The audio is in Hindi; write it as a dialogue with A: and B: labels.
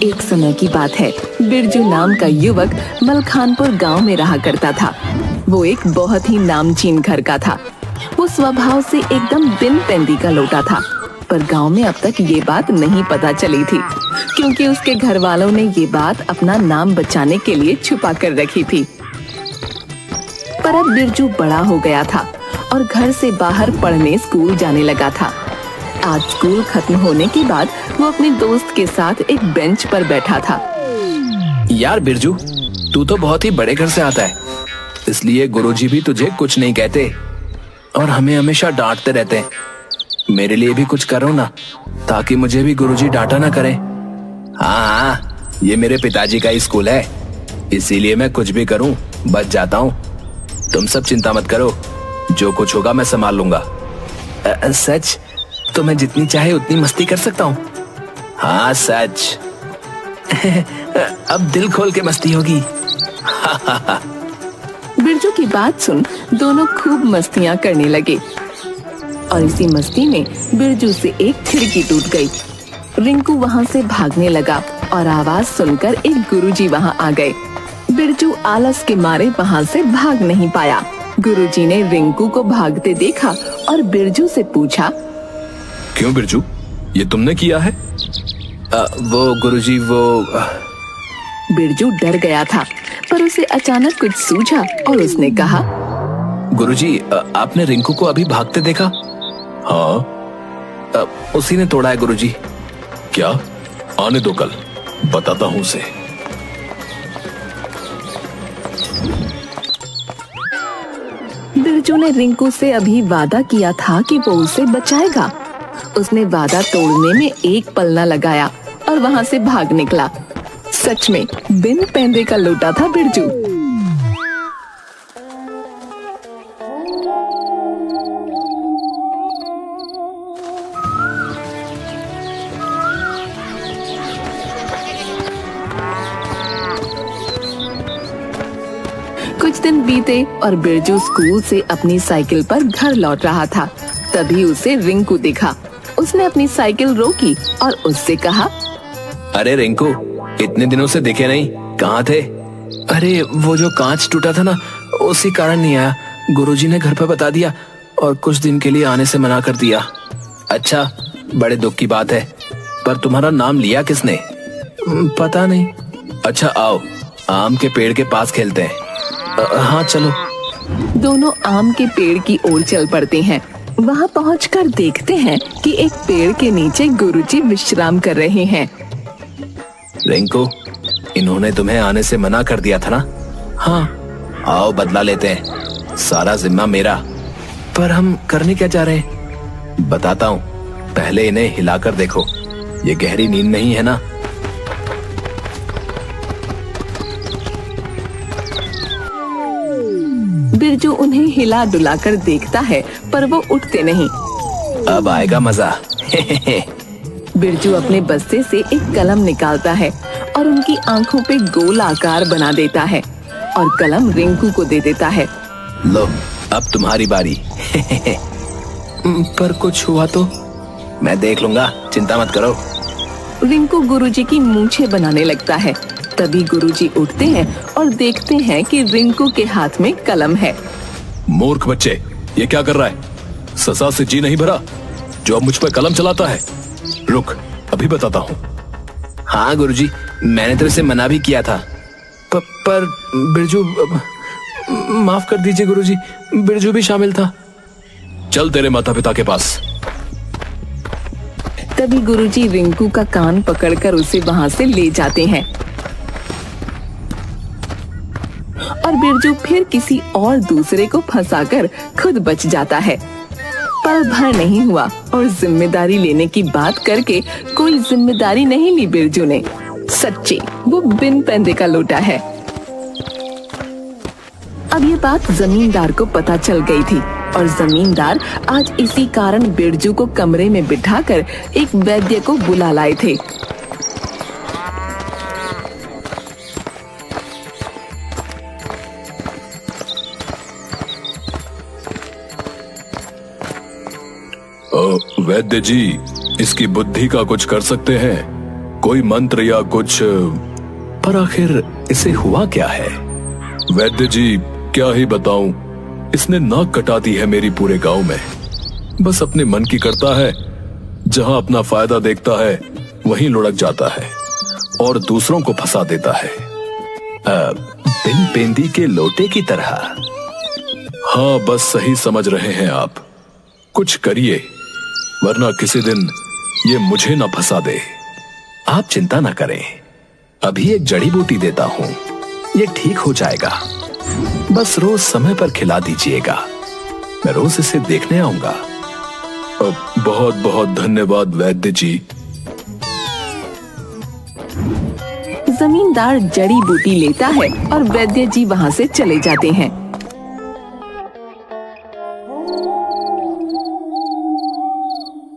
A: एक समय की बात है, बिरजू नाम का युवक मलखानपुर गांव में रहा करता था। वो एक बहुत ही नामचीन घर का था। वो स्वभाव से एकदम बिन पेंदी का लोटा था, पर गांव में अब तक ये बात नहीं पता चली थी, क्योंकि उसके घर वालों ने ये बात अपना नाम बचाने के लिए छुपा कर रखी थी। पर अब बिरजू बड़ा हो गया था और घर से बाहर पढ़ने स्कूल जाने लगा था। आज स्कूल खत्म होने के बाद वो अपने दोस्त के साथ एक बेंच पर बैठा था।
B: यार बिरजू, तू तो बहुत ही बड़े घर से आता है, इसलिए गुरुजी भी तुझे कुछ नहीं कहते और हमें हमेशा डांटते रहते हैं। मेरे लिए भी कुछ करो ना, ताकि मुझे भी गुरुजी डांटा ना करें। हाँ, ये मेरे पिताजी का ही स्कूल है, इसीलिए मैं कुछ भी करूं बच जाता हूँ। तुम सब चिंता मत करो, जो कुछ होगा मैं संभाल लूंगा। सच? तो मैं जितनी चाहे उतनी मस्ती कर सकता हूँ? हाँ सच। अब दिल खोल के मस्ती होगी।
A: बिरजू की बात सुन दोनों खूब मस्तियाँ करने लगे और इसी मस्ती में बिरजू से एक खिड़की टूट गई। रिंकू वहाँ से भागने लगा और आवाज सुनकर एक गुरुजी वहाँ आ गए। बिरजू आलस के मारे वहाँ से भाग नहीं पाया। गुरुजी ने रिंकू को भागते देखा और बिरजू से पूछा,
B: क्यों बिरजू, ये तुमने किया है? वो गुरुजी
A: बिरजू डर गया था, पर उसे अचानक कुछ सूझा और उसने कहा,
B: गुरुजी, आपने रिंकू को अभी भागते देखा? हाँ, उसी ने तोड़ा है गुरुजी। क्या? आने दो, कल बताता हूँ उसे।
A: बिरजू ने रिंकू से अभी वादा किया था कि वो उसे बचाएगा। उसने वादा तोड़ने में एक पल न लगाया और वहाँ से भाग निकला। सच में बिन पैंदे का लोटा था बिरजू। कुछ दिन बीते और बिरजू स्कूल से अपनी साइकिल पर घर लौट रहा था। तभी उसे रिंकू दिखा। उसने अपनी साइकिल रोकी और उससे कहा,
B: अरे रिंकू, इतने दिनों से दिखे नहीं, कहाँ थे? अरे वो जो कांच टूटा था ना, उसी कारण नहीं आया। गुरुजी ने घर पर बता दिया और कुछ दिन के लिए आने से मना कर दिया। अच्छा, बड़े दुख की बात है, पर तुम्हारा नाम लिया किसने? पता नहीं। अच्छा आओ, आम के पेड़ के पास खेलते हैं। हाँ चलो।
A: दोनों आम के पेड़ की ओर चल पड़ते हैं। वहाँ पहुंचकर देखते हैं कि एक पेड़ के नीचे गुरुजी विश्राम कर रहे हैं।
B: रिंकू, इन्होंने तुम्हें आने से मना कर दिया था ना? हाँ। आओ बदला लेते हैं, सारा जिम्मा मेरा। पर हम करने क्या जा रहे हैं? बताता हूँ, पहले इन्हें हिलाकर देखो। ये गहरी नींद नहीं है ना?
A: बिरजू उन्हें हिला डुलाकर देखता है, पर वो उठते नहीं।
B: अब आएगा मजा।
A: बिरजू अपने बस्ते से एक कलम निकालता है और उनकी आंखों पे गोल आकार बना देता है और कलम रिंकू को दे देता है।
B: लो, अब तुम्हारी बारी। पर कुछ हुआ तो मैं देख लूंगा, चिंता मत करो।
A: रिंकू गुरुजी की मूंछें बनाने लगता है। तभी गुरुजी उठते हैं और देखते हैं कि रिंकू के हाथ में कलम है।
B: मूर्ख बच्चे, ये क्या कर रहा है? सजा से जी नहीं भरा जो अब मुझ पर कलम चलाता है? रुक, अभी बताता हूँ। हाँ गुरुजी, मैंने तेरे से मना भी किया था। पर बिरजू, माफ कर दीजिए गुरुजी, बिरजू भी शामिल था। चल तेरे माता पिता के पास।
A: तभी गुरुजी रिंकू का कान पकड़कर उसे वहाँ से ले जाते हैं और बिरजू फिर किसी और दूसरे को फंसाकर खुद बच जाता है। पल भर नहीं हुआ और जिम्मेदारी लेने की बात करके कोई जिम्मेदारी नहीं ली बिरजू ने। सच्ची वो बिन पैंदे का लोटा है। अब ये बात जमींदार को पता चल गई थी और जमींदार आज इसी कारण बिरजू को कमरे में बिठाकर एक वैद्य को बुला लाए थे।
B: वैद्य जी, इसकी बुद्धि का कुछ कर सकते हैं?
C: कोई मंत्र या कुछ।
B: पर आखिर इसे हुआ क्या है?
C: वैद्य जी क्या ही बताऊं, इसने नाक कटा दी है मेरी पूरे गांव में। बस अपने मन की करता है, जहां अपना फायदा देखता है वहीं लुढ़क जाता है और दूसरों को फंसा देता है।
B: बिन पेंदी के लोटे की तरह।
C: हाँ, बस सही समझ रहे हैं आप। कुछ करिए, वरना किसी दिन ये मुझे ना फंसा दे।
B: आप चिंता ना करें, अभी एक जड़ी बूटी देता हूं, ये ठीक हो जाएगा। बस रोज समय पर खिला दीजिएगा, मैं रोज इसे देखने आऊंगा।
C: बहुत बहुत धन्यवाद वैद्य जी।
A: जमींदार जड़ी बूटी लेता है और वैद्य जी वहां से चले जाते हैं।